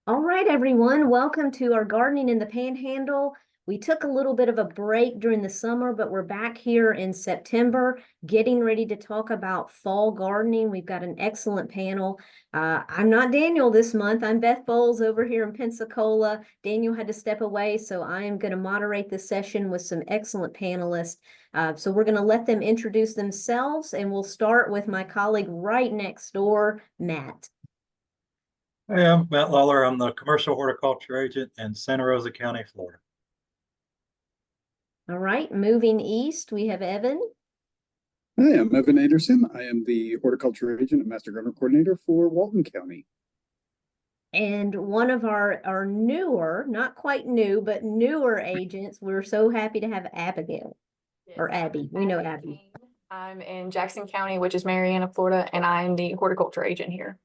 All right, everyone, welcome to our Gardening in the Panhandle. We took a little bit of a break during the summer, but we're back here in September getting ready to talk about fall gardening. We've got an excellent panel. I'm not Daniel this month. I'm Beth Bowles over here in Pensacola. Daniel had to step away, so I am going to moderate this session with some excellent panelists. So we're going to let them introduce themselves, and we'll start with my colleague right next door, Matt. Hey, I'm Matt Lawler. I'm the commercial horticulture agent in Santa Rosa County, Florida. All right, moving east, we have Evan. Hi, I'm Evan Anderson. I am the horticulture agent and master gardener coordinator for Walton County. And one of our newer, not quite new, but newer agents, we're so happy to have Abigail or Abby. We know Abby. I'm in Jackson County, which is Marianna, Florida, and I'm the horticulture agent here.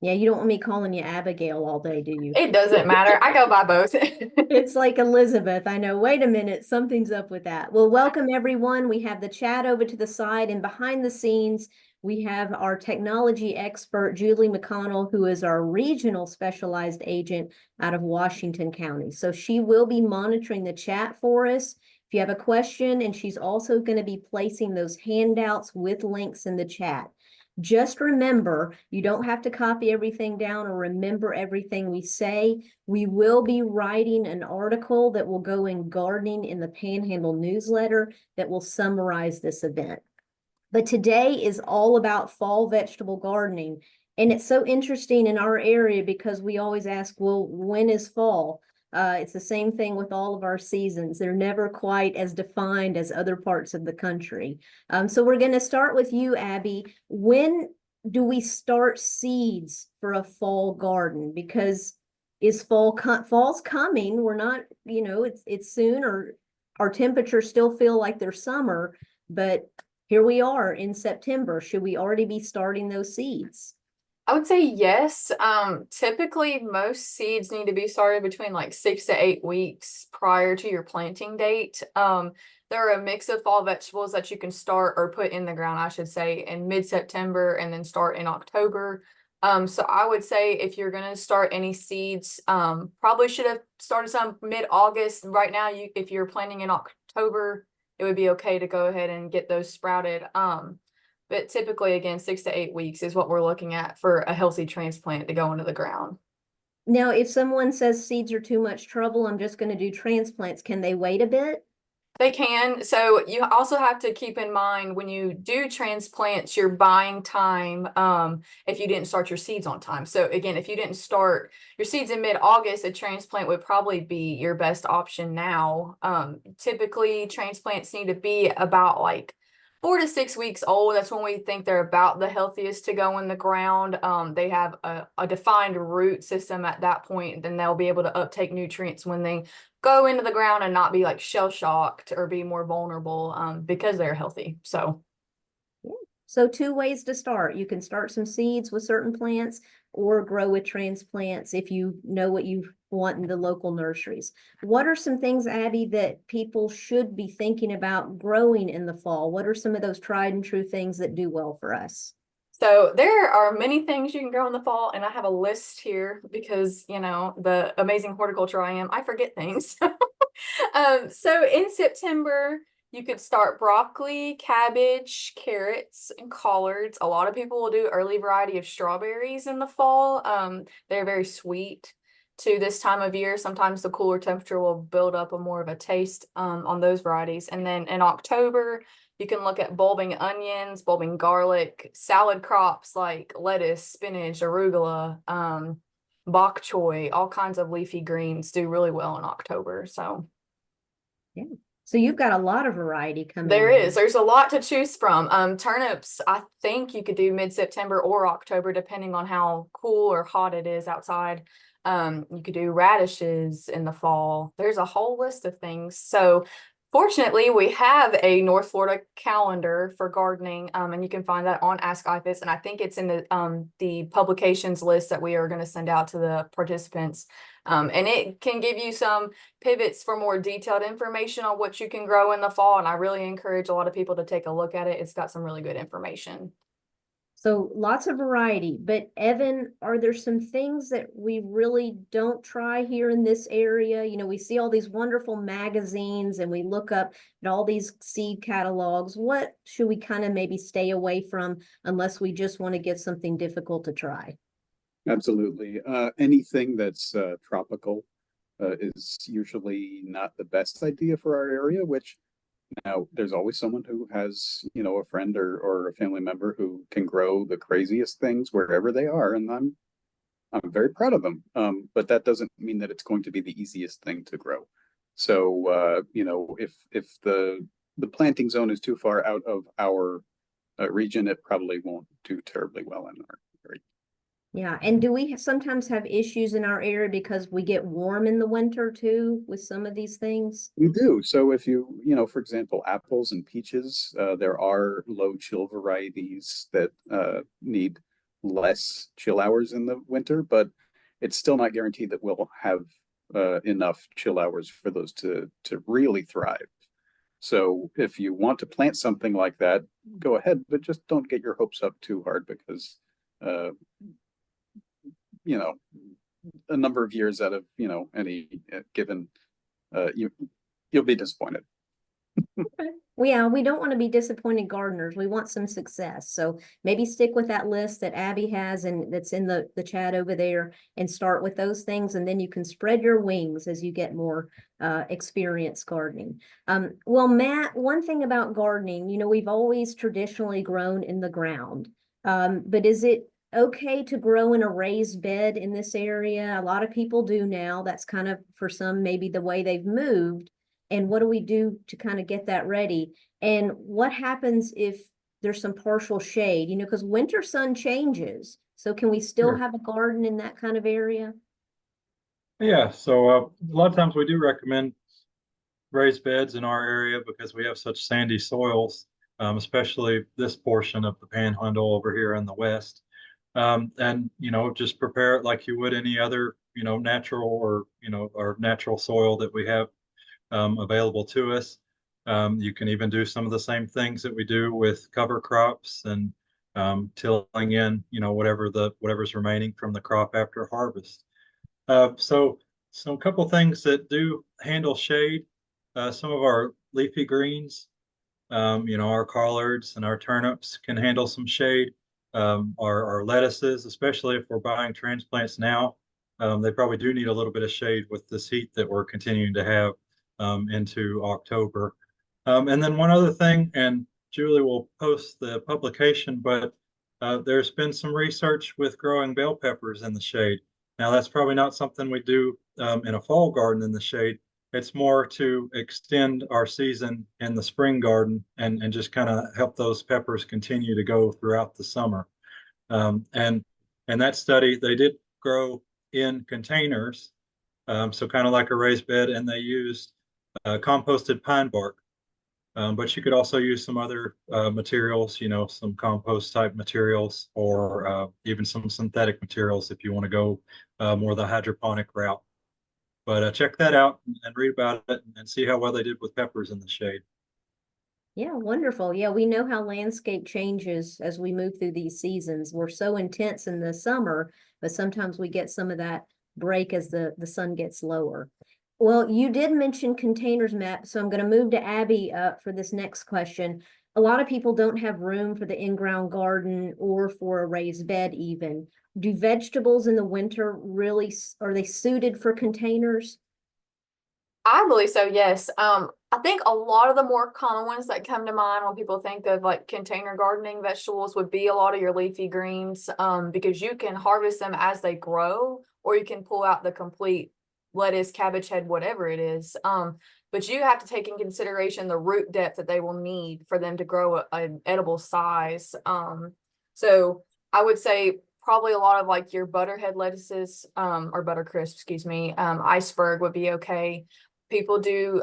Yeah, you don't want me calling you Abigail all day, do you? It doesn't matter. I go by both. It's like Elizabeth. I know. Wait a minute. Something's up with that. Well, welcome everyone. We have the chat over to the side, and behind the scenes, we have our technology expert, Julie McConnell, who is our regional specialized agent out of Washington County. So she will be monitoring the chat for us. If you have a question, and she's also going to be placing those handouts with links in the chat. Just remember, you don't have to copy everything down or remember everything we say. We will be writing an article that will go in Gardening in the Panhandle newsletter that will summarize this event. But today is all about fall vegetable gardening. And it's so interesting in our area because we always ask, well, when is fall? It's the same thing with all of our seasons. They're never quite as defined as other parts of the country. So we're going to start with you, Abby. When do we start seeds for a fall garden? Because is fall's coming? We're not, it's soon, or our temperatures still feel like they're summer, but here we are in September. Should we already be starting those seeds? I would say yes. Typically, most seeds need to be started between like 6 to 8 weeks prior to your planting date. There are a mix of fall vegetables that you can start or put in the ground, I should say, in mid-September and then start in October. So I would say if you're going to start any seeds, probably should have started some mid-August. Right now, if you're planting in October, it would be okay to go ahead and get those sprouted. But typically, again, 6 to 8 weeks is what we're looking at for a healthy transplant to go into the ground. Now, if someone says seeds are too much trouble, I'm just going to do transplants, can they wait a bit? They can. So you also have to keep in mind when you do transplants, you're buying time if you didn't start your seeds on time. So again, if you didn't start your seeds in mid-August, a transplant would probably be your best option now. Typically, transplants need to be about like 4 to 6 weeks old. That's when we think they're about the healthiest to go in the ground. They have a defined root system at that point, then they'll be able to uptake nutrients when they go into the ground and not be like shell shocked or be more vulnerable because they're healthy. So two ways to start. You can start some seeds with certain plants or grow with transplants if you know what you want in the local nurseries. What are some things, Abby, that people should be thinking about growing in the fall? What are some of those tried and true things that do well for us? So there are many things you can grow in the fall, and I have a list here because, the amazing horticulture I am, I forget things. So in September, you could start broccoli, cabbage, carrots, and collards. A lot of people will do early variety of strawberries in the fall. They're very sweet to this time of year. Sometimes the cooler temperature will build up a more of a taste on those varieties. And then in October, you can look at bulbing onions, bulbing garlic, salad crops like lettuce, spinach, arugula, bok choy, all kinds of leafy greens do really well in October. So yeah. So you've got a lot of variety coming. There's a lot to choose from. Turnips, I think you could do mid-September or October, depending on how cool or hot it is outside. You could do radishes in the fall. There's a whole list of things. So fortunately, we have a North Florida calendar for gardening, and you can find that on Ask IFAS, and I think it's in the publications list that we are going to send out to the participants. And it can give you some pivots for more detailed information on what you can grow in the fall, and I really encourage a lot of people to take a look at it. It's got some really good information. So lots of variety, but Evan, are there some things that we really don't try here in this area? You know, we see all these wonderful magazines and we look up at all these seed catalogs. What should we kind of maybe stay away from unless we just want to get something difficult to try? Absolutely. Anything that's tropical is usually not the best idea for our area, which now there's always someone who has, you know, a friend or a family member who can grow the craziest things wherever they are, and I'm very proud of them. But that doesn't mean that it's going to be the easiest thing to grow. So you know, if the planting zone is too far out of our region, it probably won't do terribly well in our area. Yeah, and do we sometimes have issues in our area because we get warm in the winter too with some of these things? We do. So if you know, for example, apples and peaches, there are low chill varieties that need less chill hours in the winter, but it's still not guaranteed that we'll have enough chill hours for those to really thrive. So if you want to plant something like that, go ahead, but just don't get your hopes up too hard because you know, a number of years out of, you know, any given, you'll be disappointed. Okay. Well, yeah, we don't want to be disappointed gardeners. We want some success. So maybe stick with that list that Abby has and that's in the chat over there and start with those things. And then you can spread your wings as you get more experience gardening. Well, Matt, one thing about gardening, you know, we've always traditionally grown in the ground. But is it okay to grow in a raised bed in this area? A lot of people do now. That's kind of for some maybe the way they've moved. And what do we do to kind of get that ready? And what happens if there's some partial shade, you know, because winter sun changes. So can we still Sure. have a garden in that kind of area? Yeah, so a lot of times we do recommend raised beds in our area because we have such sandy soils, especially this portion of the Panhandle over here in the west. And you know, just prepare it like you would any other, you know, natural or natural soil that we have available to us. You can even do some of the same things that we do with cover crops and tilling in, you know, whatever's remaining from the crop after harvest. So a couple things that do handle shade. Some of our leafy greens, you know, our collards and our turnips can handle some shade. Our lettuces, especially if we're buying transplants now, they probably do need a little bit of shade with this heat that we're continuing to have into October. And then one other thing, and Julie will post the publication, but there's been some research with growing bell peppers in the shade. Now, that's probably not something we do in a fall garden in the shade. It's more to extend our season in the spring garden and just kind of help those peppers continue to go throughout the summer. And that study, they did grow in containers, so kind of like a raised bed, and they used composted pine bark. But you could also use some other materials, you know, some compost type materials or even some synthetic materials if you want to go more the hydroponic route. But check that out and read about it and see how well they did with peppers in the shade. Yeah, wonderful. Yeah, we know how landscape changes as we move through these seasons. We're so intense in the summer, but sometimes we get some of that break as the sun gets lower. Well, you did mention containers, Matt, so I'm going to move to Abby for this next question. A lot of people don't have room for the in-ground garden or for a raised bed even. Do vegetables in the winter really, are they suited for containers? I believe so, yes. I think a lot of the more common ones that come to mind when people think of like container gardening vegetables would be a lot of your leafy greens, because you can harvest them as they grow, or you can pull out the complete lettuce, cabbage head, whatever it is. But you have to take in consideration the root depth that they will need for them to grow an edible size. So I would say probably a lot of like your butterhead lettuces, or buttercrisp, excuse me, iceberg would be okay. People do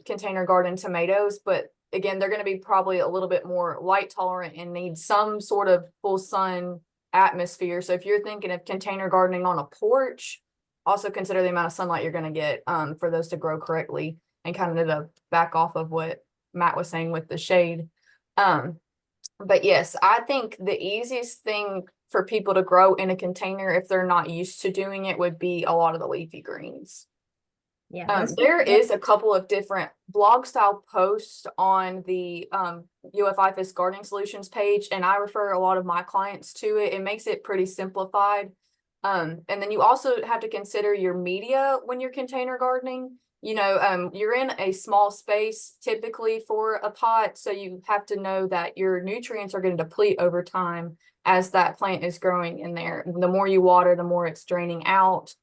container garden tomatoes, but again, they're going to be probably a little bit more light tolerant and need some sort of full sun atmosphere. So if you're thinking of container gardening on a porch, also consider the amount of sunlight you're going to get for those to grow correctly, and kind of to back off of what Matt was saying with the shade. But yes, I think the easiest thing for people to grow in a container if they're not used to doing it would be a lot of the leafy greens. Yeah, There is a couple of different blog style posts on the UFIFAS Gardening Solutions page, and I refer a lot of my clients to it. It makes it pretty simplified. And then you also have to consider your media when you're container gardening. You're in a small space typically for a pot, so you have to know that your nutrients are going to deplete over time as that plant is growing in there. The more you water, the more it's draining out.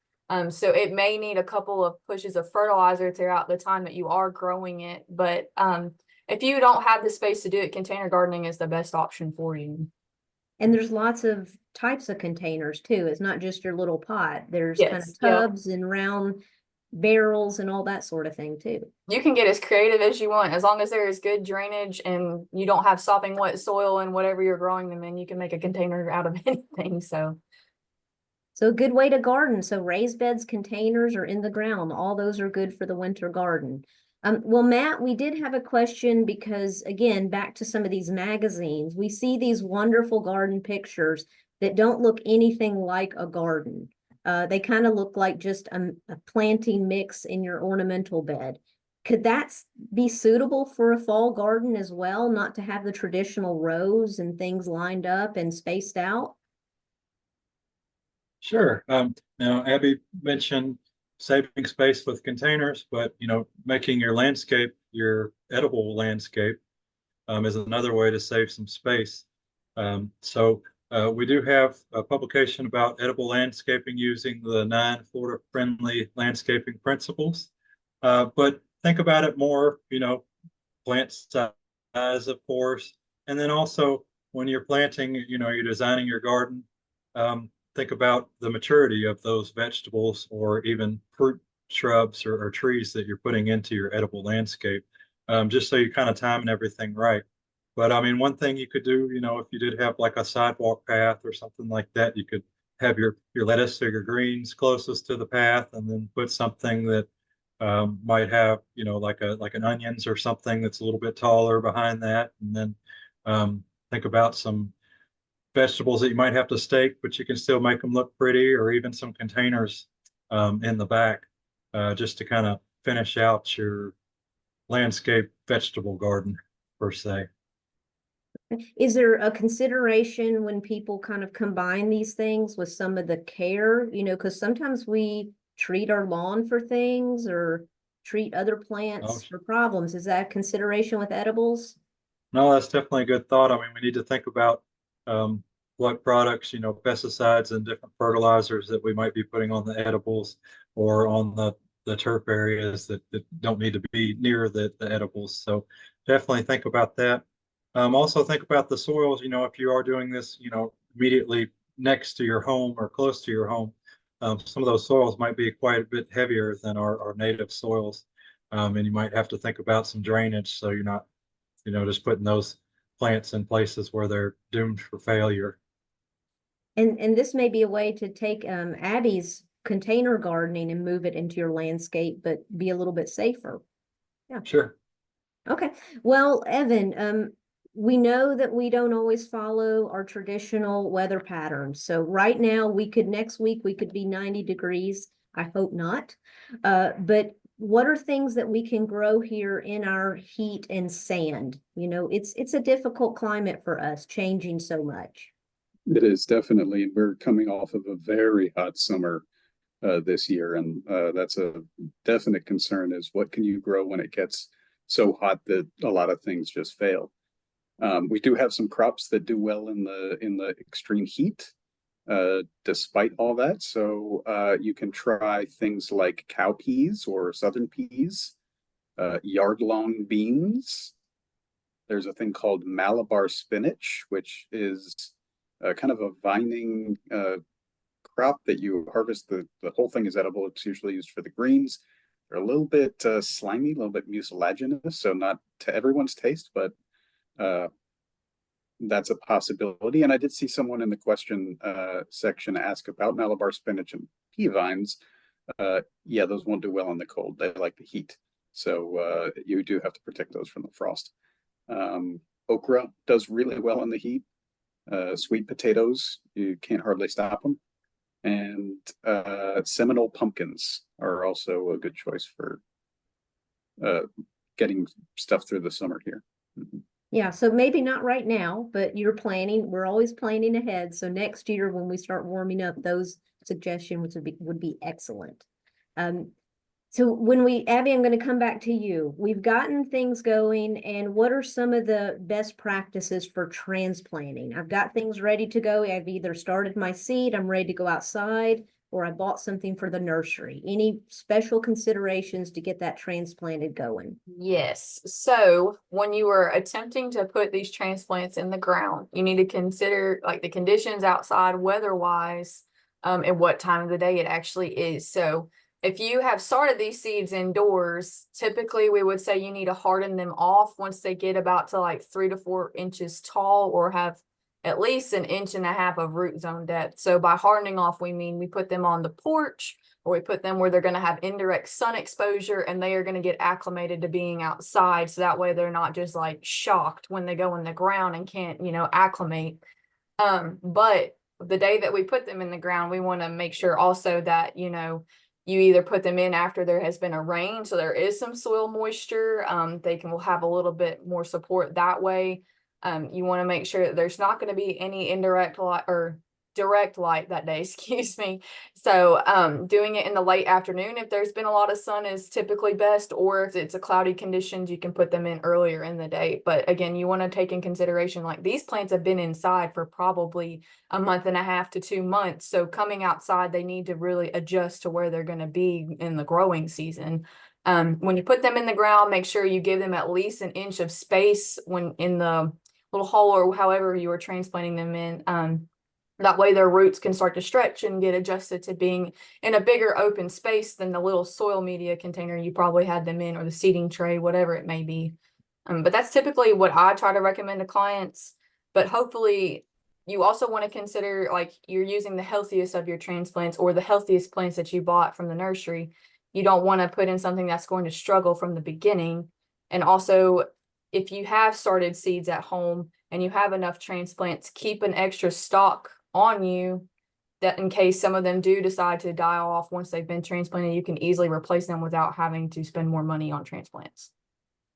So it may need a couple of pushes of fertilizer throughout the time that you are growing it. But if you don't have the space to do it, container gardening is the best option for you. and there's lots of types of containers too. It's not just your little pot. There's kind Yes, of yep. tubs and round barrels and all that sort of thing too. You can get as creative as you want. As long as there is good drainage and you don't have sopping wet soil and whatever you're growing them in, you can make a container out of anything. So a good way to garden. So raised beds, containers, or in the ground, all those are good for the winter garden. Well, Matt, we did have a question because, again, back to some of these magazines, we see these wonderful garden pictures that don't look anything like a garden. They kind of look like just a planting mix in your ornamental bed. Could that be suitable for a fall garden as well, not to have the traditional rows and things lined up and spaced out? Sure. Now Abby mentioned saving space with containers, but making your landscape your edible landscape is another way to save some space. So we do have a publication about edible landscaping using the 9 Florida-friendly landscaping principles. But think about it more, plant size, of course, and then also when you're planting, you're designing your garden. Think about the maturity of those vegetables or even fruit shrubs or trees that you're putting into your edible landscape, just so you kind of timing everything right. But I mean, one thing you could do, if you did have like a sidewalk path or something like that, you could have your lettuce or your greens closest to the path, and then put something that might have, like an onions or something that's a little bit taller behind that, and then think about some vegetables that you might have to stake, but you can still make them look pretty, or even some containers in the back, just to kind of finish out your landscape vegetable garden per se. Is there a consideration when people kind of combine these things with some of the care, because sometimes we treat our lawn for things or treat other plants for problems. Is that a consideration with edibles? No, that's definitely a good thought. I mean, we need to think about what products, pesticides and different fertilizers that we might be putting on the edibles or on the turf areas that don't need to be near the edibles. So definitely think about that. Also think about the soils, if you are doing this, immediately next to your home or close to your home, some of those soils might be quite a bit heavier than our native soils. And you might have to think about some drainage so you're not, just putting those plants in places where they're doomed for failure. And this may be a way to take Abby's container gardening and move it into your landscape, but be a little bit safer. Yeah. Sure. Okay. Well, Evan, we know that we don't always follow our traditional weather patterns. So right now next week we could be 90 degrees. I hope not. But what are things that we can grow here in our heat and sand? It's a difficult climate for us, changing so much. It is definitely. We're coming off of a very hot summer this year, and that's a definite concern. Is what can you grow when it gets so hot that a lot of things just fail? We do have some crops that do well in the extreme heat, despite all that. So you can try things like cowpeas or southern peas, yard-long beans. There's a thing called Malabar spinach, which is kind of a vining crop that you harvest. The whole thing is edible. It's usually used for the greens. They're a little bit slimy, a little bit mucilaginous, so not to everyone's taste, but that's a possibility. And I did see someone in the question section ask about Malabar spinach and pea vines. Yeah, those won't do well in the cold. They like the heat. So you do have to protect those from the frost. Okra does really well in the heat. Sweet potatoes, you can't hardly stop them. And Seminole pumpkins are also a good choice for getting stuff through the summer here. Mhm. Yeah, so maybe not right now, but you're planning, we're always planning ahead. So next year when we start warming up, those suggestions would be excellent. So Abby, I'm going to come back to you. We've gotten things going, and what are some of the best practices for transplanting? I've got things ready to go. I've either started my seed, I'm ready to go outside, or I bought something for the nursery. Any special considerations to get that transplanted going? Yes. So when you are attempting to put these transplants in the ground, you need to consider like the conditions outside weather-wise, and what time of the day it actually is. So if you have started these seeds indoors, typically we would say you need to harden them off once they get about to like 3 to 4 inches tall or have at least 1.5 inches of root zone depth. So by hardening off, we mean we put them on the porch, or we put them where they're going to have indirect sun exposure and they are going to get acclimated to being outside. So that way they're not just like shocked when they go in the ground and can't, acclimate. But the day that we put them in the ground, we want to make sure also that, you either put them in after there has been a rain, so there is some soil moisture. Will have a little bit more support that way. You want to make sure that there's not going to be any indirect light or direct light that day, excuse me. So doing it in the late afternoon, if there's been a lot of sun, is typically best, or if it's a cloudy conditions, you can put them in earlier in the day. But again, you want to take in consideration, like these plants have been inside for probably 1.5 to 2 months. So coming outside, they need to really adjust to where they're going to be in the growing season. When you put them in the ground, make sure you give them at least 1 inch of space when in the little hole or however you are transplanting them in. That way their roots can start to stretch and get adjusted to being in a bigger open space than the little soil media container you probably had them in, or the seeding tray, whatever it may be. But that's typically what I try to recommend to clients. But hopefully you also want to consider, like, you're using the healthiest of your transplants or the healthiest plants that you bought from the nursery. You don't want to put in something that's going to struggle from the beginning. And also, if you have started seeds at home and you have enough transplants, keep an extra stock on you, that in case some of them do decide to die off once they've been transplanted, you can easily replace them without having to spend more money on transplants.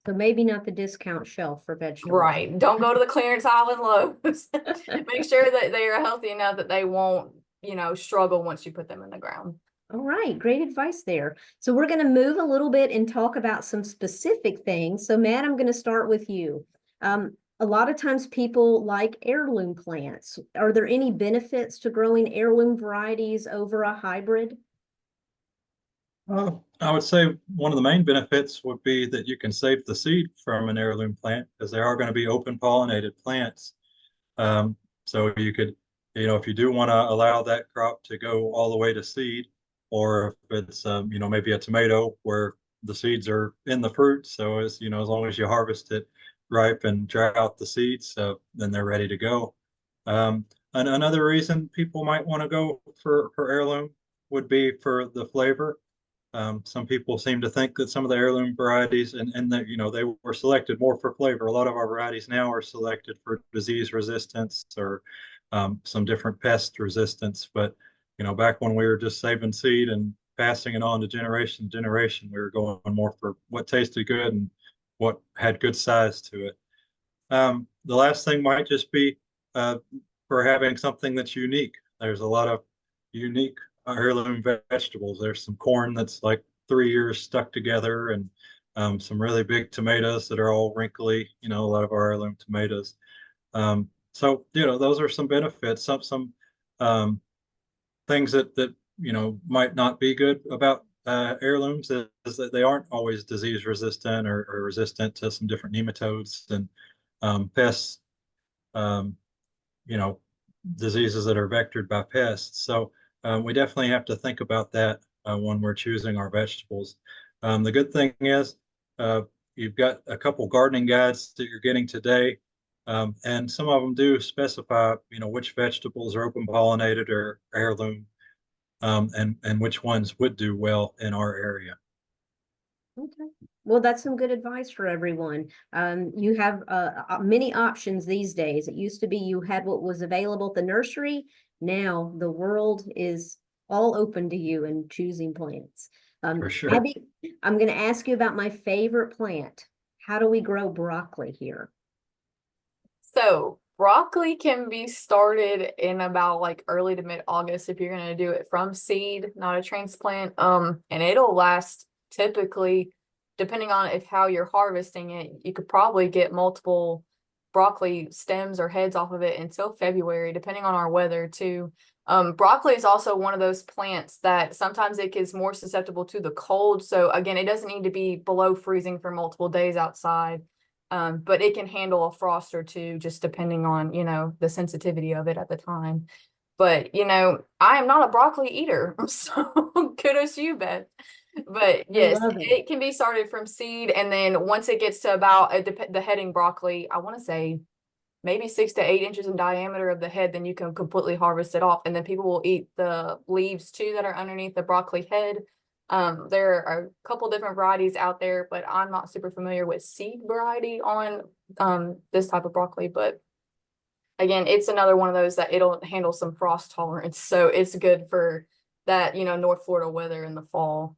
So maybe not the discount shelf for vegetables. Right. Don't go to the clearance aisle and Lowe's. Make sure that they are healthy enough that they won't, struggle once you put them in the ground. All right, great advice there. So we're going to move a little bit and talk about some specific things. So Matt, I'm going to start with you. A lot of times people like heirloom plants. Are there any benefits to growing heirloom varieties over a hybrid? I would say one of the main benefits would be that you can save the seed from an heirloom plant, because they are going to be open pollinated plants. So you could, if you do want to allow that crop to go all the way to seed, or if it's, maybe a tomato where the seeds are in the fruit. So as long as you harvest it ripe and dry out the seeds, then they're ready to go. And another reason people might want to go for heirloom would be for the flavor. Some people seem to think that some of the heirloom varieties, and that they were selected more for flavor. A lot of our varieties now are selected for disease resistance or some different pest resistance. But back when we were just saving seed and passing it on to generation to generation, we were going more for what tasted good and what had good size to it. The last thing might just be for having something that's unique. There's a lot of unique heirloom vegetables. There's some corn that's like 3 years stuck together, and some really big tomatoes that are all wrinkly, a lot of our heirloom tomatoes. So those are some benefits. Some things that might not be good about heirlooms is that they aren't always disease resistant or resistant to some different nematodes and pests, diseases that are vectored by pests. So we definitely have to think about that when we're choosing our vegetables. The good thing is you've got a couple gardening guides that you're getting today, and some of them do specify, which vegetables are open pollinated or heirloom, and which ones would do well in our area. Okay. Well, that's some good advice for everyone. You have many options these days. It used to be you had what was available at the nursery. Now the world is all open to you in choosing plants. For sure. Abby, I'm going to ask you about my favorite plant. How do we grow broccoli here? So broccoli can be started in about like early to mid-August if you're gonna do it from seed, not a transplant. And it'll last typically, depending on if how you're harvesting it, you could probably get multiple broccoli stems or heads off of it until February, depending on our weather too. Broccoli is also one of those plants that sometimes it is more susceptible to the cold. So again, it doesn't need to be below freezing for multiple days outside. But it can handle a frost or two, just depending on, the sensitivity of it at the time. But, I am not a broccoli eater, so kudos to you, Beth. But yes, love it. it can be started from seed. And then once it gets to about the heading broccoli, I want to say maybe 6 to 8 inches in diameter of the head, then you can completely harvest it off. And then people will eat the leaves too that are underneath the broccoli head. There are a couple different varieties out there, but I'm not super familiar with seed variety on this type of broccoli. But again, it's another one of those that it'll handle some frost tolerance. So it's good for that, North Florida weather in the fall.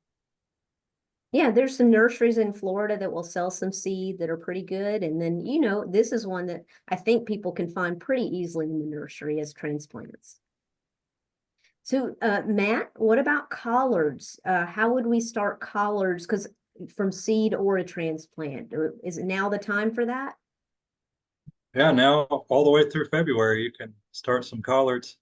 Yeah, there's some nurseries in Florida that will sell some seed that are pretty good. And then, this is one that I think people can find pretty easily in the nursery as transplants. So, Matt, what about collards? How would we start collards? Because from seed or a transplant, or is it now the time for that? Yeah, now all the way through February, you can start some collards,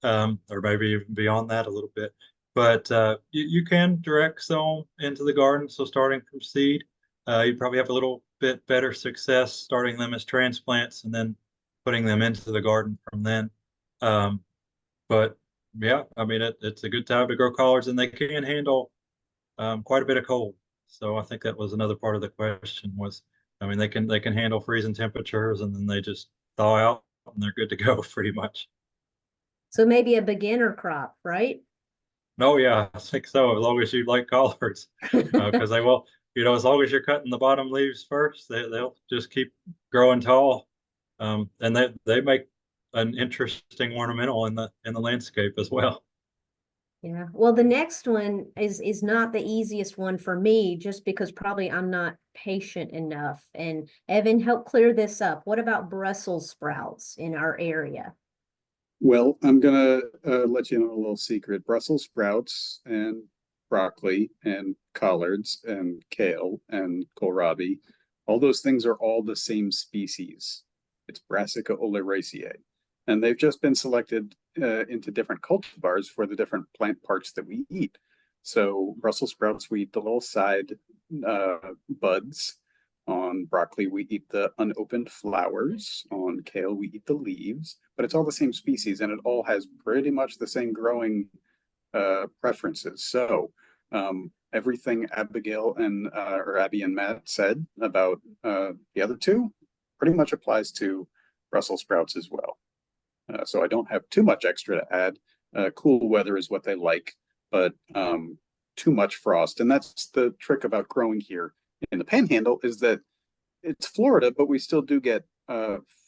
or maybe even beyond that a little bit. But you can direct sow into the garden. So starting from seed, you probably have a little bit better success starting them as transplants and then putting them into the garden from then. But yeah, I mean, it's a good time to grow collards, and they can handle quite a bit of cold. So I think that was another part of the question was, I mean, they can handle freezing temperatures, and then they just thaw out and they're good to go pretty much. So maybe a beginner crop, right? No, yeah, I think so. As long as you like collards, because they will, as long as you're cutting the bottom leaves first, they'll just keep growing tall, and they make an interesting ornamental in the landscape as well. Yeah. Well, the next one is not the easiest one for me, just because probably I'm not patient enough. And Evan, help clear this up. What about Brussels sprouts in our area? Well, I'm gonna let you know a little secret. Brussels sprouts and broccoli and collards and kale and kohlrabi, all those things are all the same species. It's Brassica oleracea, and they've just been selected into different cultivars for the different plant parts that we eat. So Brussels sprouts, we eat the little side buds. On broccoli, we eat the unopened flowers. On kale, we eat the leaves, but it's all the same species and it all has pretty much the same growing preferences. So everything Abigail and or Abby and Matt said about the other two pretty much applies to Brussels sprouts as well. So I don't have too much extra to add. Cool weather is what they like, but too much frost. And that's the trick about growing here in the Panhandle, is that it's Florida, but we still do get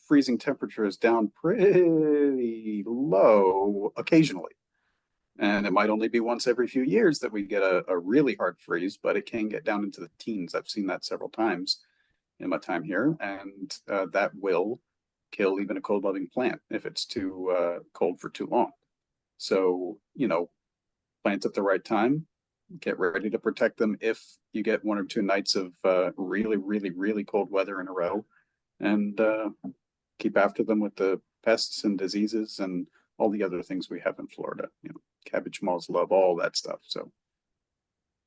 freezing temperatures down pretty low occasionally. And it might only be once every few years that we get a really hard freeze, but it can get down into the teens. I've seen that several times in my time here, and that will kill even a cold loving plant if it's too cold for too long. So, plant at the right time, get ready to protect them if you get 1 or 2 nights of really, really, really cold weather in a row, and keep after them with the pests and diseases and all the other things we have in Florida. Cabbage moths love all that stuff. So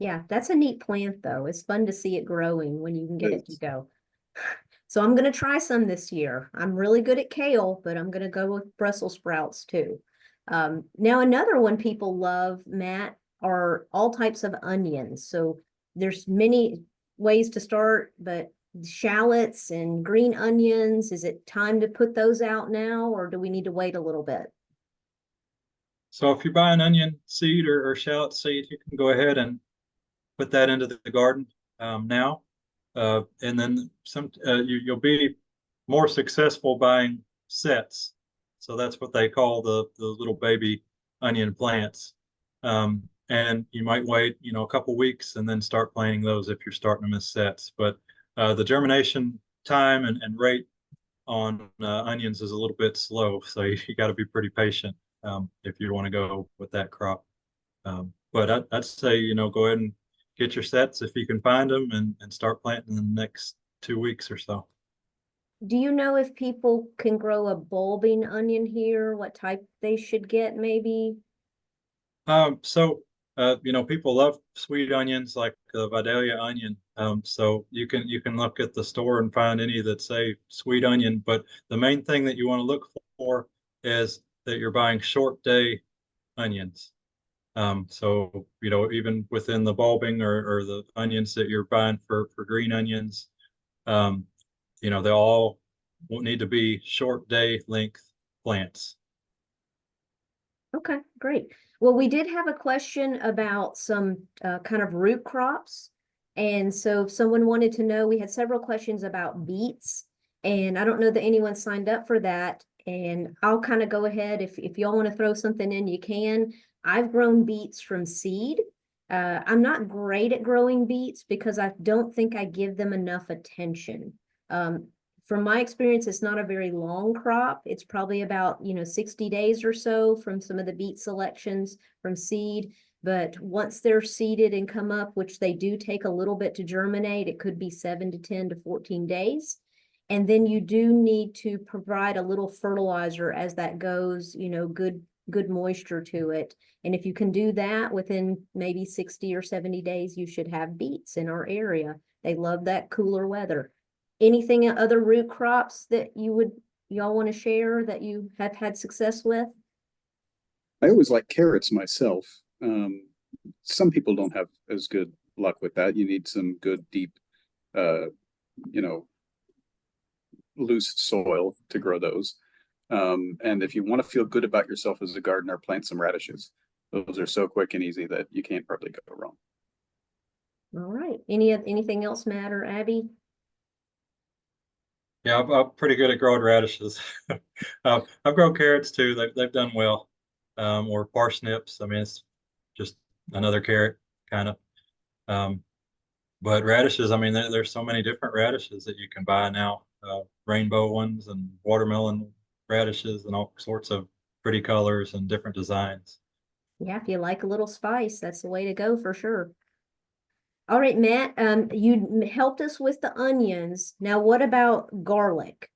Yeah, that's a neat plant though. It's fun to see it growing when you can get it to Yes. go. So I'm going to try some this year. I'm really good at kale, but I'm going to go with Brussels sprouts too. Now another one people love, Matt, are all types of onions. So there's many ways to start, but shallots and green onions, is it time to put those out now, or do we need to wait a little bit? So if you buy an onion seed or shallot seed, you can go ahead and put that into the garden. now. And then you'll be more successful buying sets. So that's what they call the little baby onion plants. And you might wait, a couple weeks and then start planting those if you're starting them as sets. But the germination time and rate on onions is a little bit slow, so you got to be pretty patient if you want to go with that crop. But I'd say, go ahead and get your sets if you can find them and start planting in the next 2 weeks or so. Do you know if people can grow a bulbing onion here? What type they should get maybe? People love sweet onions like the Vidalia onion. So you can look at the store and find any that say sweet onion. But the main thing that you want to look for is that you're buying short day onions. So even within the bulbing or the onions that you're buying for green onions, they all will need to be short day length plants. Okay, great. Well, we did have a question about some kind of root crops. And so if someone wanted to know, we had several questions about beets, and I don't know that anyone signed up for that. And I'll kind of go ahead. If y'all want to throw something in, you can. I've grown beets from seed. I'm not great at growing beets because I don't think I give them enough attention. From my experience, it's not a very long crop. It's probably about, 60 days or so from some of the beet selections from seed. But once they're seeded and come up, which they do take a little bit to germinate, it could be 7 to 10 to 14 days. And then you do need to provide a little fertilizer as that goes, good moisture to it. And if you can do that within maybe 60 or 70 days, you should have beets in our area. They love that cooler weather. Anything other root crops that y'all want to share that you have had success with? I always like carrots myself. Some people don't have as good luck with that. You need some good, deep, loose soil to grow those. And if you want to feel good about yourself as a gardener, plant some radishes. Those are so quick and easy that you can't probably go wrong. All right. Anything else, Matt or Abby? Yeah, I'm pretty good at growing radishes. I've grown carrots too. They've done well. Or parsnips. I mean, it's just another carrot kind of. But radishes, I mean, there's so many different radishes that you can buy now. Rainbow ones and watermelon radishes and all sorts of pretty colors and different designs. Yeah, if you like a little spice, that's the way to go for sure. All right, Matt, you helped us with the onions. Now, what about garlic?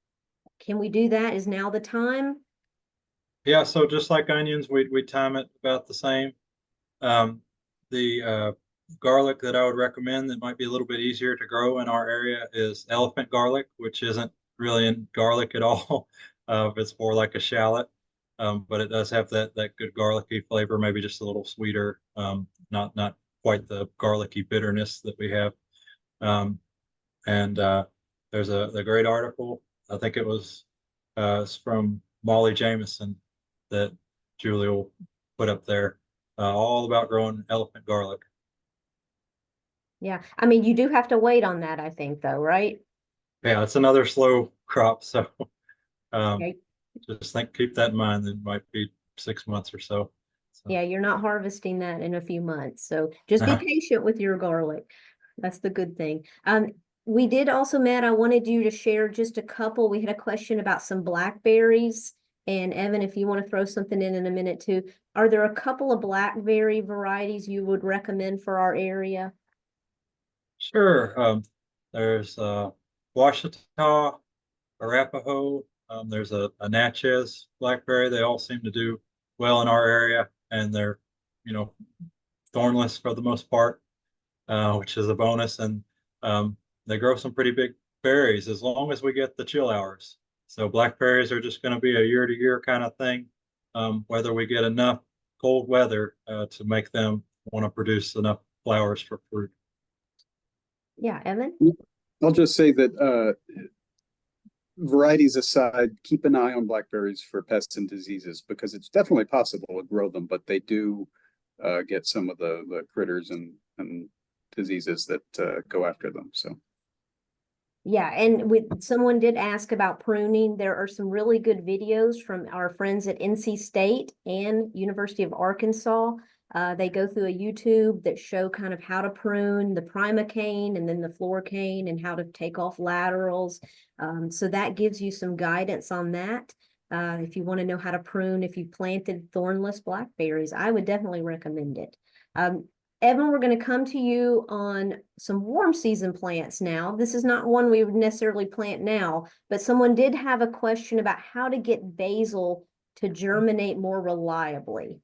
Can we do that? Is now the time? Yeah, so just like onions, we time it about the same. The garlic that I would recommend that might be a little bit easier to grow in our area is elephant garlic, which isn't really in garlic at all. It's more like a shallot, but it does have that good garlicky flavor, maybe just a little sweeter, not quite the garlicky bitterness that we have. And there's a great article. I think it's from Molly Jameson that Julie will put up there, all about growing elephant garlic. Yeah, I mean, you do have to wait on that, I think, though, right? Yeah, it's another slow crop, so Okay. just keep that in mind. It might be 6 months or so. Yeah, you're not harvesting that in a few months, so just be patient with your garlic. That's the good thing. We did also, Matt, I wanted you to share just a couple. We had a question about some blackberries. And Evan, if you want to throw something in a minute too, are there a couple of blackberry varieties you would recommend for our area? Sure. There's Washita, Arapaho. There's a Natchez blackberry. They all seem to do well in our area, and they're, thornless for the most part, which is a bonus. And they grow some pretty big berries as long as we get the chill hours. So blackberries are just going to be a year-to-year kind of thing, whether we get enough cold weather to make them want to produce enough flowers for fruit. Yeah, Evan? I'll just say that varieties aside, keep an eye on blackberries for pests and diseases, because it's definitely possible to grow them, but they do get some of the critters and diseases that go after them. So Yeah, and someone did ask about pruning. There are some really good videos from our friends at NC State and University of Arkansas. They go through a YouTube that show kind of how to prune the primocane and then the floricane and how to take off laterals. So that gives you some guidance on that. If you want to know how to prune, if you planted thornless blackberries, I would definitely recommend it. Evan, we're going to come to you on some warm season plants now. This is not one we would necessarily plant now, but someone did have a question about how to get basil to germinate more reliably.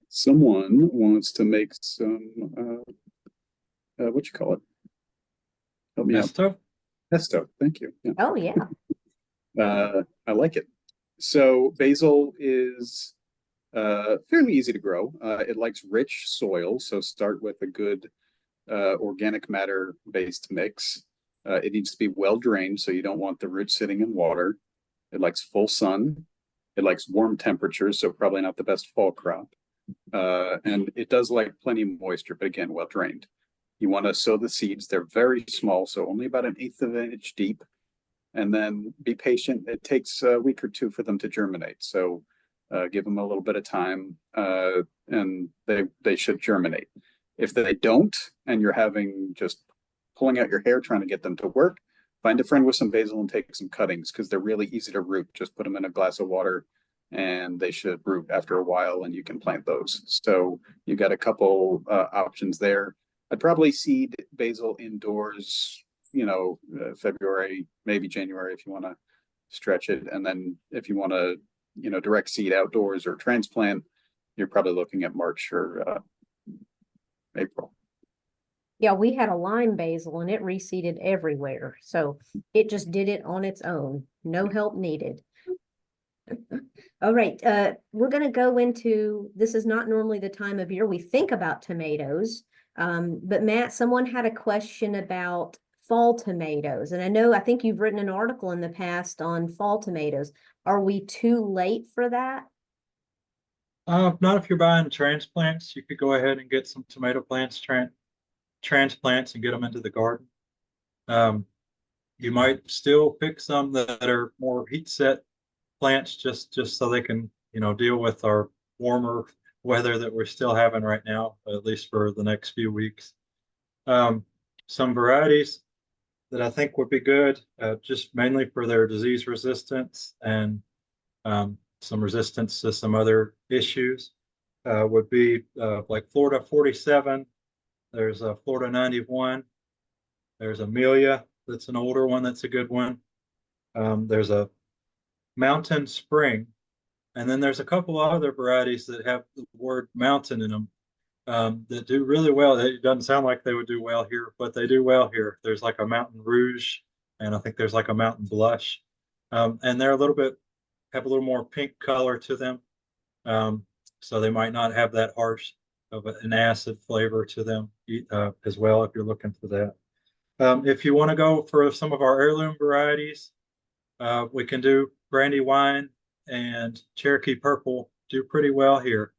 someone wants to make some, what you call it? Help me out. Pesto? Pesto. Thank you. Yeah. Oh, yeah. I like it. So basil is fairly easy to grow. It likes rich soil, so start with a good organic matter based mix. It needs to be well drained, so you don't want the roots sitting in water. It likes full sun. It likes warm temperatures, so probably not the best fall crop. And it does like plenty of moisture, but again, well drained. You want to sow the seeds. They're very small, so only about 1/8 of an inch deep. And then be patient. It takes a week or two for them to germinate. So give them a little bit of time, and they should germinate. If they don't, and you're having just pulling out your hair trying to get them to work, find a friend with some basil and take some cuttings, because they're really easy to root. Just put them in a glass of water and they should root after a while, and you can plant those. So you got a couple options there. I'd probably seed basil indoors, February, maybe January if you want to stretch it. And then if you want to, direct seed outdoors or transplant, you're probably looking at March or April. Yeah, we had a lime basil and it reseeded everywhere. So it just did it on its own. No help needed. All right, we're going to go into, this is not normally the time of year we think about tomatoes. But Matt, someone had a question about fall tomatoes. And I think you've written an article in the past on fall tomatoes. Are we too late for that? Not if you're buying transplants. You could go ahead and get some tomato plants, transplants, and get them into the garden. You might still pick some that are more heat set plants, just so they can, deal with our warmer weather that we're still having right now, at least for the next few weeks. Some varieties that I think would be good, just mainly for their disease resistance and some resistance to some other issues, would be like Florida 47. There's a Florida 91. There's Amelia, that's an older one, that's a good one. There's a Mountain Spring, and then there's a couple of other varieties that have the word mountain in them that do really well. It doesn't sound like they would do well here, but they do well here. There's like a Mountain Rouge, and I think there's like a Mountain Blush, and they're have a little more pink color to them, so they might not have that harsh of an acid flavor to them as well, if you're looking for that. If you want to go for some of our heirloom varieties, we can do Brandywine and Cherokee Purple do pretty well here.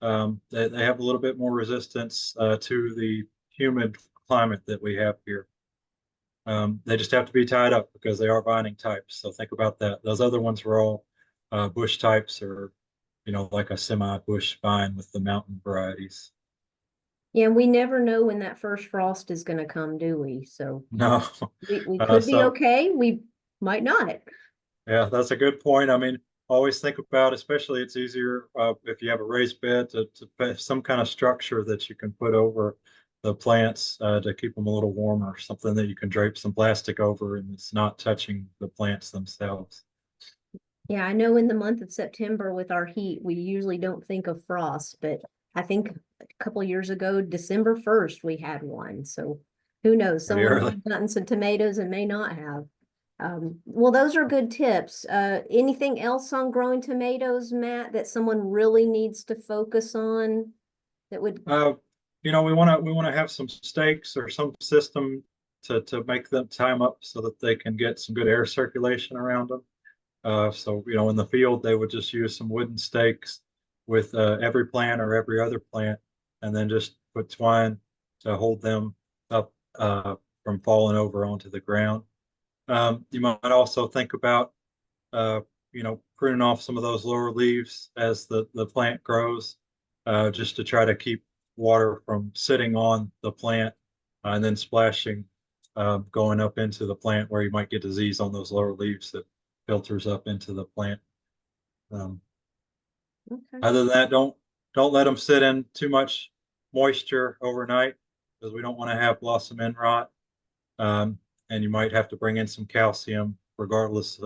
They have a little bit more resistance to the humid climate that we have here. They just have to be tied up because they are vining types. So think about that. Those other ones were all bush types, or like a semi-bush vine with the mountain varieties. Yeah, we never know when that first frost is going to come, do we? So No. we could be okay. We might not. Yeah, that's a good point. I mean, always think about, especially it's easier if you have a raised bed to put some kind of structure that you can put over the plants to keep them a little warmer, something that you can drape some plastic over and it's not touching the plants themselves. Yeah, I know in the month of September with our heat, we usually don't think of frost, but I think a couple of years ago, December 1st, we had one. So who knows? Pretty Someone may early. have gotten some tomatoes and may not have. Well, those are good tips. Anything else on growing tomatoes, Matt, that someone really needs to focus on that would? We want to have some stakes or some system to make them time up so that they can get some good air circulation around them. So in the field they would just use some wooden stakes with every plant or every other plant, and then just put twine to hold them up from falling over onto the ground. You might also think about pruning off some of those lower leaves as the plant grows, just to try to keep water from sitting on the plant and then splashing, going up into the plant where you might get disease on those lower leaves that filters up into the plant. Okay. Other than that, don't let them sit in too much moisture overnight, because we don't want to have blossom end rot. And you might have to bring in some calcium regardless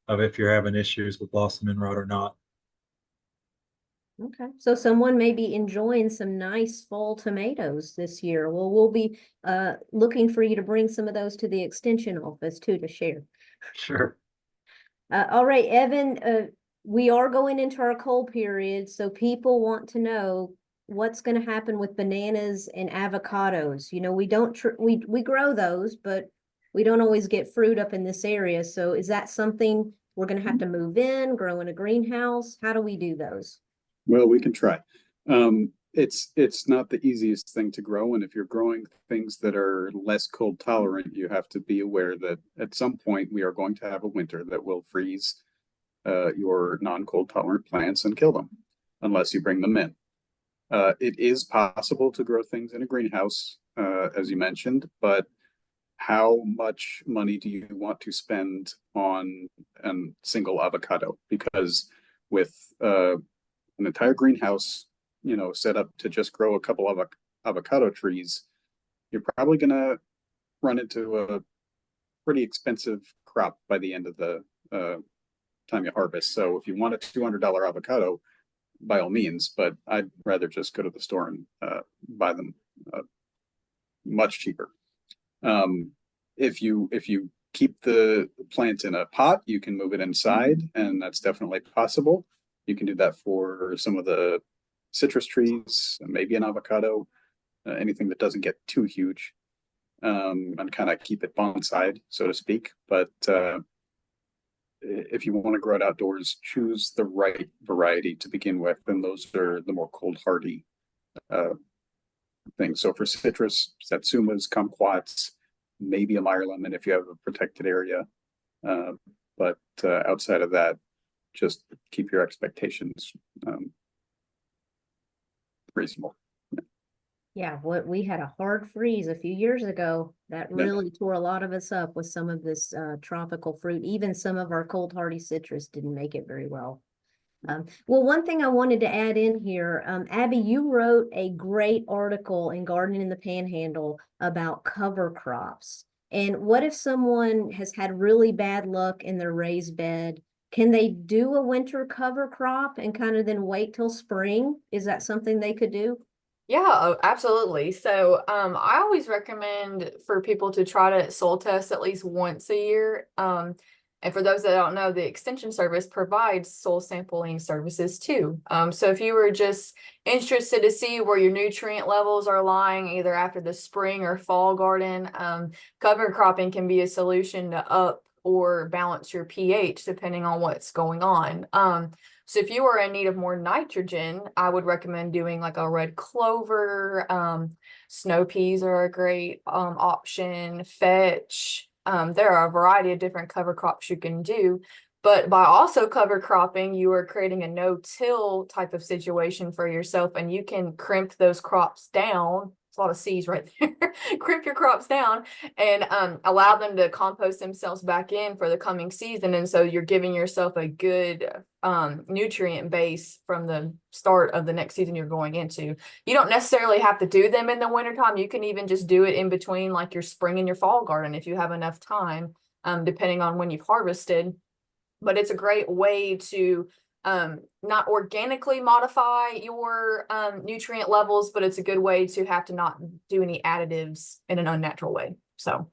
of if you're having issues with blossom end rot or not. Okay, so someone may be enjoying some nice fall tomatoes this year. Well, we'll be looking for you to bring some of those to the extension office too to share. Sure. All right, Evan, we are going into our cold period, so people want to know what's going to happen with bananas and avocados. You know, we don't we grow those, but we don't always get fruit up in this area. So is that something we're going to have to move in, grow in a greenhouse? How do we do those? Well, we can try. It's not the easiest thing to grow, and if you're growing things that are less cold tolerant, you have to be aware that at some point we are going to have a winter that will freeze your non-cold tolerant plants and kill them unless you bring them in. It is possible to grow things in a greenhouse, as you mentioned, but how much money do you want to spend on a single avocado? Because with an entire greenhouse, set up to just grow a couple of avocado trees, you're probably going to run into a pretty expensive crop by the end of the time you harvest. So if you want a $200 avocado, by all means, but I'd rather just go to the store and buy them much cheaper. If you keep the plant in a pot, you can move it inside, and that's definitely possible. You can do that for some of the citrus trees, maybe an avocado, anything that doesn't get too huge, and kind of keep it bonsai, so to speak. But if you want to grow it outdoors, choose the right variety to begin with, and those are the more cold hardy things. So for citrus, satsumas, kumquats, maybe a Meyer lemon if you have a protected area. But outside of that, just keep your expectations reasonable. Yeah, we had a hard freeze a few years ago that really tore a lot of us up with some of this tropical fruit. Even some of our cold hardy citrus didn't make it very well. Well, one thing I wanted to add in here, Abby, you wrote a great article in Gardening in the Panhandle about cover crops. And what if someone has had really bad luck in their raised bed? Can they do a winter cover crop and kind of then wait till spring? Is that something they could do? Yeah, absolutely. So I always recommend for people to try to soil test at least once a year. And for those that don't know, the Extension Service provides soil sampling services too. So if you were just interested to see where your nutrient levels are lying, either after the spring or fall garden, cover cropping can be a solution to up or balance your pH depending on what's going on. So if you are in need of more nitrogen, I would recommend doing like a red clover. Snow peas are a great option. Fetch. There are a variety of different cover crops you can do. But by also cover cropping, you are creating a no-till type of situation for yourself, and you can crimp those crops down. It's a lot of C's right there. Crimp your crops down and allow them to compost themselves back in for the coming season. And so you're giving yourself a good nutrient base from the start of the next season you're going into. You don't necessarily have to do them in the wintertime. You can even just do it in between like your spring and your fall garden if you have enough time, depending on when you've harvested. But it's a great way to not organically modify your nutrient levels, but it's a good way to have to not do any additives in an unnatural way. So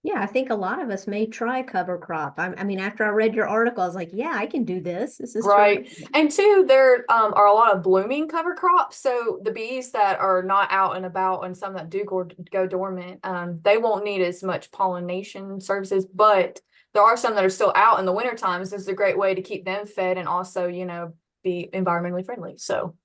yeah, I think a lot of us may try cover crop. I mean, after I read your article, I was like, yeah, I can do this. This is right. terrific. And two, there are a lot of blooming cover crops. So the bees that are not out and about and some that do go dormant, they won't need as much pollination services, but there are some that are still out in the winter times. This is a great way to keep them fed and also, be environmentally friendly. So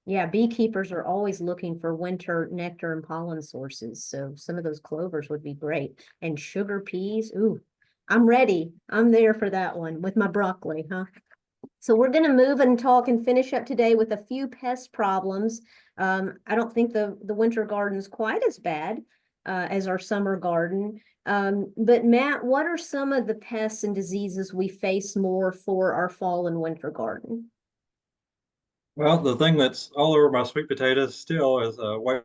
Yeah, beekeepers are always looking for winter nectar and pollen sources. So some of those clovers would be great. And sugar peas, ooh, I'm ready. I'm there for that one with my broccoli, huh? So we're going to move and talk and finish up today with a few pest problems. I don't think the winter garden's quite as bad as our summer garden. But Matt, what are some of the pests and diseases we face more for our fall and winter garden? Well, the thing that's all over my sweet potatoes still is white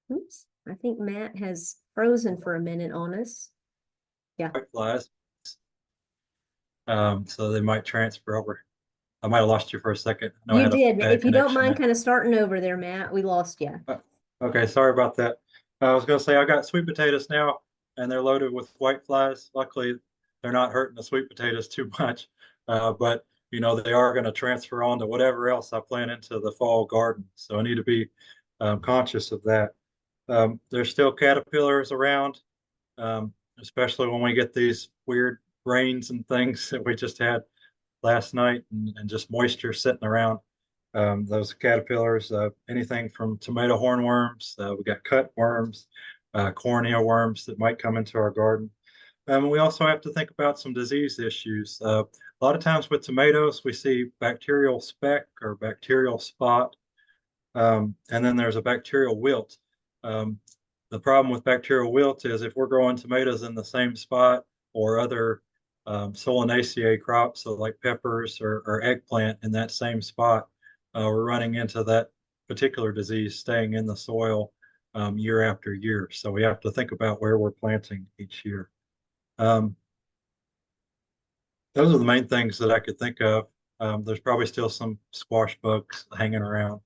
Oops, I think Matt has frozen for a minute on us. Yeah. flies. So they might transfer over. I might have lost you for a second. I know I You had a did. bad If you don't connection mind there. kind of starting over there, Matt, we lost you. Okay, sorry about that. I was going to say I got sweet potatoes now, and they're loaded with white flies. Luckily, they're not hurting the sweet potatoes too much, but you know they are going to transfer on to whatever else I plant into the fall garden. So I need to be conscious of that. There's still caterpillars around, especially when we get these weird rains and things that we just had last night, and just moisture sitting around. Those caterpillars, anything from tomato hornworms, we got cut worms, cornea worms that might come into our garden. We also have to think about some disease issues. A lot of times with tomatoes, we see bacterial speck or bacterial spot, and then there's a bacterial wilt. Um, the problem with bacterial wilt is if we're growing tomatoes in the same spot or other solanaceae crops, so like peppers or eggplant in that same spot, we're running into that particular disease staying in the soil year after year. So we have to think about where we're planting each year. Um, those are the main things that I could think of. There's probably still some squash bugs hanging around.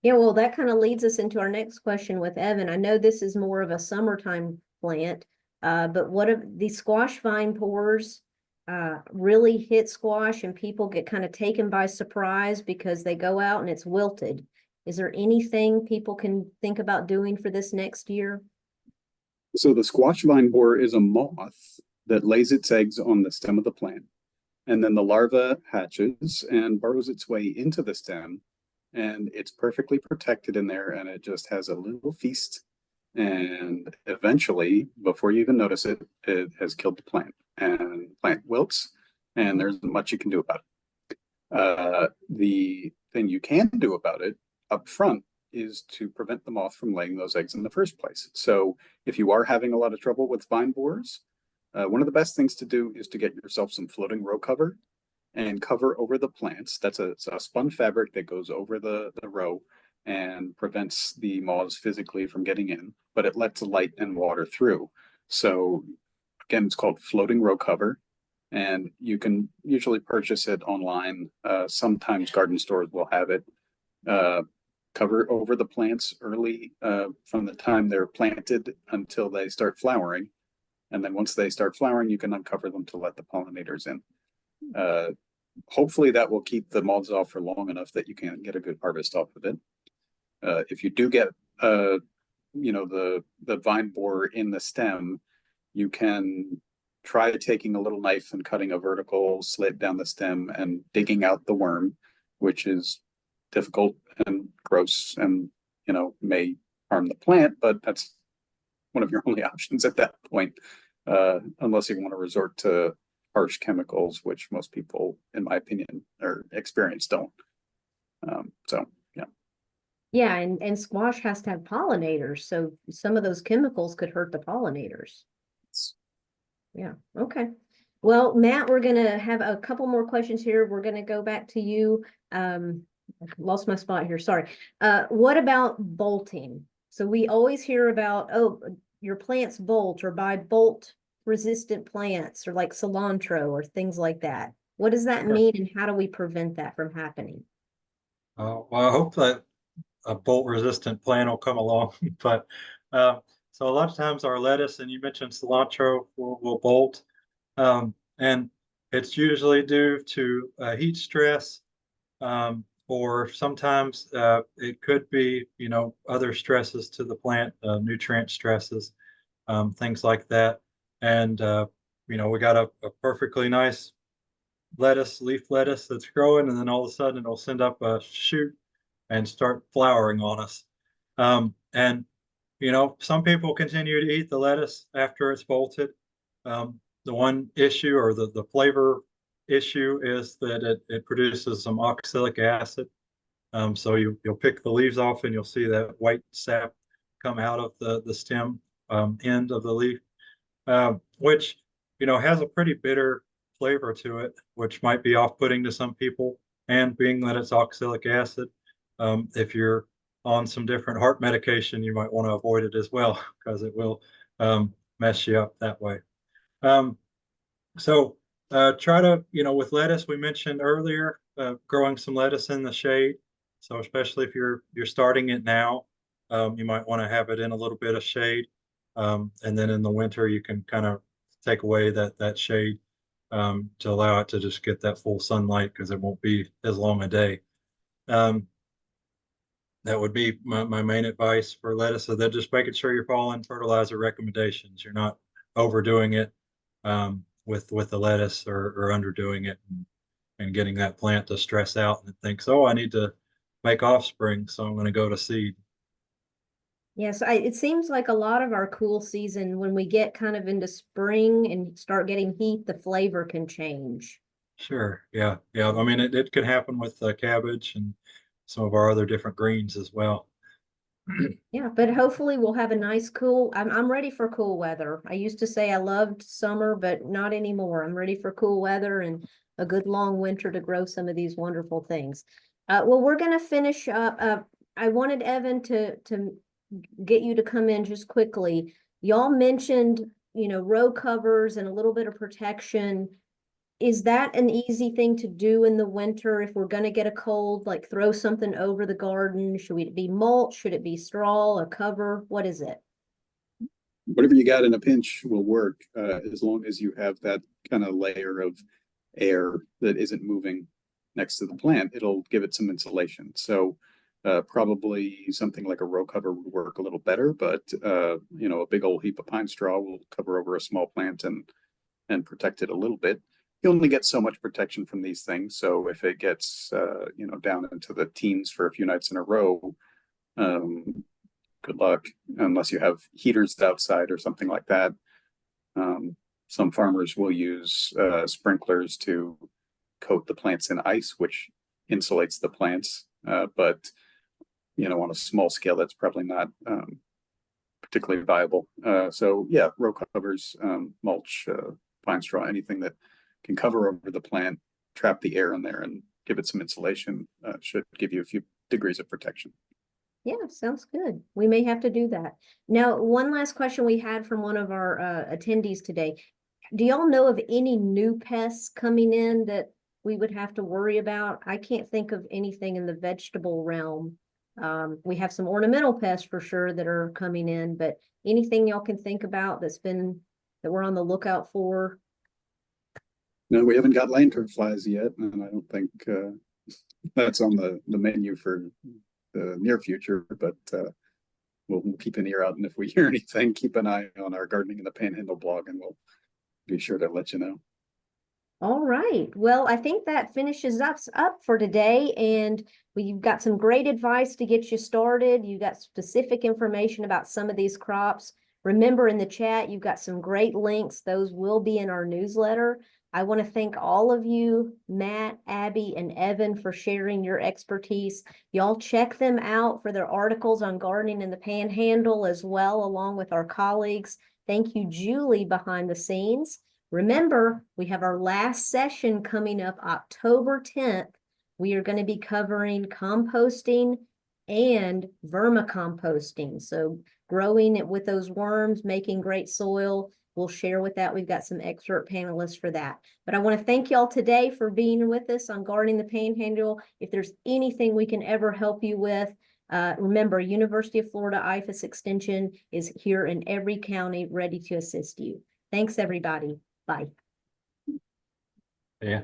Yeah, well, that kind of leads us into our next question with Evan. I know this is more of a summertime plant, but what if these squash vine borers really hit squash and people get kind of taken by surprise because they go out and it's wilted? Is there anything people can think about doing for this next year? So the squash vine borer is a moth that lays its eggs on the stem of the plant. And then the larva hatches and burrows its way into the stem. And it's perfectly protected in there. And it just has a little feast. And eventually, before you even notice it, it has killed the plant. And the plant wilts. And there's much you can do about it. The thing you can do about it up front is to prevent the moth from laying those eggs in the first place. So if you are having a lot of trouble with vine borers, one of the best things to do is to get yourself some floating row cover and cover over the plants. That's a spun fabric that goes over the row and prevents the moths physically from getting in, but it lets light and water through. So again, it's called floating row cover, and you can usually purchase it online. Sometimes garden stores will have it. Cover over the plants early from the time they're planted until they start flowering. And then once they start flowering, you can uncover them to let the pollinators in. Hopefully that will keep the moths off for long enough that you can get a good harvest off of it. If you do get, the vine borer in the stem, you can try taking a little knife and cutting a vertical slit down the stem and digging out the worm, which is difficult and gross and, may harm the plant, but that's one of your only options at that point, unless you want to resort to harsh chemicals, which most people, in my opinion, or experience don't. Yeah. Yeah, and squash has to have pollinators, so some of those chemicals could hurt the pollinators. Yeah, okay. Well, Matt, we're gonna have a couple more questions here. We're gonna go back to you. I lost my spot here, sorry. What about bolting? So we always hear about, oh, your plants bolt, or buy bolt resistant plants, or like cilantro or things like that. What does that mean, and how do we prevent that from happening? Well, I hope that a bolt resistant plant will come along, but so a lot of times our lettuce, and you mentioned cilantro, will bolt, and it's usually due to heat stress, or sometimes it could be, other stresses to the plant, nutrient stresses, things like that. And we got a perfectly nice lettuce, leaf lettuce that's growing, and then all of a sudden it'll send up a shoot and start flowering on us. And you know, some people continue to eat the lettuce after it's bolted. The one issue or the flavor issue is that it produces some oxalic acid. So you'll pick the leaves off and you'll see that white sap come out of the stem end of the leaf, which, you know, has a pretty bitter flavor to it, which might be off-putting to some people. And being that it's oxalic acid, if you're on some different heart medication, you might want to avoid it as well because it will mess you up that way. So try to, you know, with lettuce, we mentioned earlier, growing some lettuce in the shade. So especially if you're starting it now, you might want to have it in a little bit of shade. And then in the winter, you can kind of take away that shade to allow it to just get that full sunlight because it won't be as long a day. That would be my main advice for lettuce. So then just making sure you're following fertilizer recommendations. You're not overdoing it with the lettuce or underdoing it and getting that plant to stress out and it thinks, oh, I need to make offspring, so I'm going to go to seed. Yes, it seems like a lot of our cool season, when we get kind of into spring and start getting heat, the flavor can change. Sure. Yeah. Yeah. I mean, it can happen with cabbage and some of our other different greens as well. Yeah, but hopefully we'll have a nice cool, I'm ready for cool weather. I used to say I loved summer, but not anymore. I'm ready for cool weather and a good long winter to grow some of these wonderful things. Well, we're gonna finish up. I wanted Evan to get you to come in just quickly. Y'all mentioned, you know, row covers and a little bit of protection. Is that an easy thing to do in the winter if we're gonna get a cold, like throw something over the garden? Should it be mulch? Should it be straw, a cover? What is it? Whatever you got in a pinch will work, as long as you have that kind of layer of air that isn't moving next to the plant. It'll give it some insulation. So probably something like a row cover would work a little better, but you know, a big old heap of pine straw will cover over a small plant and protect it a little bit. You only get so much protection from these things. So if it gets you know, down into the teens for a few nights in a row, good luck, unless you have heaters outside or something like that. Some farmers will use sprinklers to coat the plants in ice, which insulates the plants. But you know, on a small scale, that's probably not particularly viable. So yeah, row covers, mulch, pine straw, anything that can cover over the plant, trap the air in there, and give it some insulation should give you a few degrees of protection. Yeah, sounds good. We may have to do that. Now, one last question we had from one of our attendees today. Do y'all know of any new pests coming in that we would have to worry about? I can't think of anything in the vegetable realm. We have some ornamental pests for sure that are coming in, but anything y'all can think about that we're on the lookout for? No, we haven't got lantern flies yet, and I don't think that's on the menu for the near future, but we'll keep an ear out, and if we hear anything, keep an eye on our Gardening in the Panhandle blog, and we'll be sure to let you know. All right. Well, I think that finishes us up for today, and we've got some great advice to get you started. You got specific information about some of these crops. Remember, in the chat, you've got some great links. Those will be in our newsletter. I want to thank all of you, Matt, Abby, and Evan, for sharing your expertise. Y'all check them out for their articles on gardening in the Panhandle as well, along with our colleagues. Thank you, Julie, behind the scenes. Remember, we have our last session coming up October 10th. We are going to be covering composting and vermicomposting. So growing it with those worms, making great soil. We'll share with that. We've got some expert panelists for that. But I want to thank y'all today for being with us on Gardening the Panhandle. If there's anything we can ever help you with, remember, University of Florida IFAS Extension is here in every county ready to assist you. Thanks, everybody. Bye. Yeah.